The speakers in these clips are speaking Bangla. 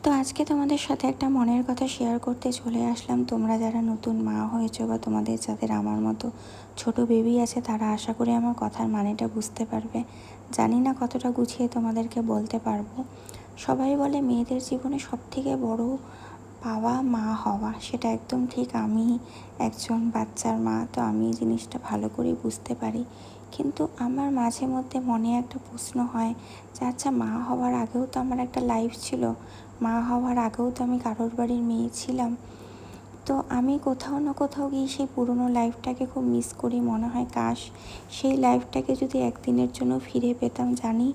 তো আজকে তোমাদের সাথে একটা মনের কথা শেয়ার করতে চলে আসলাম। তোমরা যারা নতুন মা হয়েছো বা তোমাদের যাদের আমার মতো ছোট বেবি আছে, তারা আশা করি আমার কথার মানেটা বুঝতে পারবে। জানি না কতটা গুছিয়ে তোমাদেরকে বলতে পারবো। সবাই বলে মেয়েদের জীবনে সবথেকে বড় পাওয়া মা হওয়া, সেটা একদম ঠিক। আমি একজন বাচ্চার মা, তো আমি এই জিনিসটা ভালো করেই বুঝতে পারি। কিন্তু আমার মাঝে মধ্যে মনে একটা প্রশ্ন হয় যে আচ্ছা, মা হওয়ার আগেও তো আমার একটা লাইফ ছিল, মা হওয়ার আগেও তো আমি কারোর বাড়ির মেয়ে ছিলাম। তো আমি কোথাও না কোথাও গিয়ে সেই পুরনো লাইফটাকে খুব মিস করি। মনে হয় কাশ সেই লাইফটাকে যদি একদিনের জন্য ফিরে পেতাম। জানি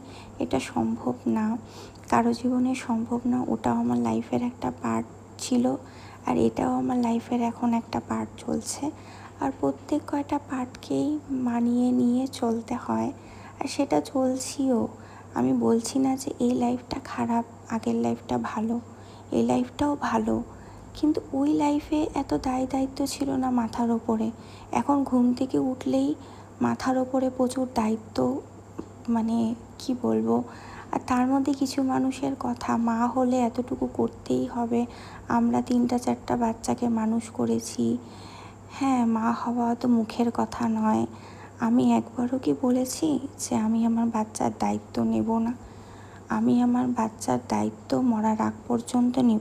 এটা সম্ভব না, কারো জীবনে সম্ভব না। ওটাও আমার লাইফের একটা পার্ট ছিল, আর এটাও আমার লাইফের এখন একটা পার্ট চলছে। আর প্রত্যেক কয়টা পার্টকেই মানিয়ে নিয়ে চলতে হয়, আর সেটা চলছিও। আমি বলছি না যে এই লাইফটা খারাপ, আগের লাইফটা ভালো, এই লাইফটাও ভালো। কিন্তু ওই লাইফে এত দায়িত্ব ছিল না মাথার ওপরে। এখন ঘুম থেকে উঠলেই মাথার ওপরে প্রচুর দায়িত্ব, মানে কি বলবো। আর তার মধ্যে কিছু মানুষের কথা, মা হলে এতটুকু করতেই হবে। আমরা 3-4টা বাচ্চাকে মানুষ করেছি। হ্যাঁ, মা হওয়া তো মুখের কথা নয়। আমি একবারও কি বলেছি যে আমি আমার বাচ্চার দায়িত্ব নেব না? আমি আমার বাচ্চার দায়িত্ব মরার আগ পর্যন্ত নেব।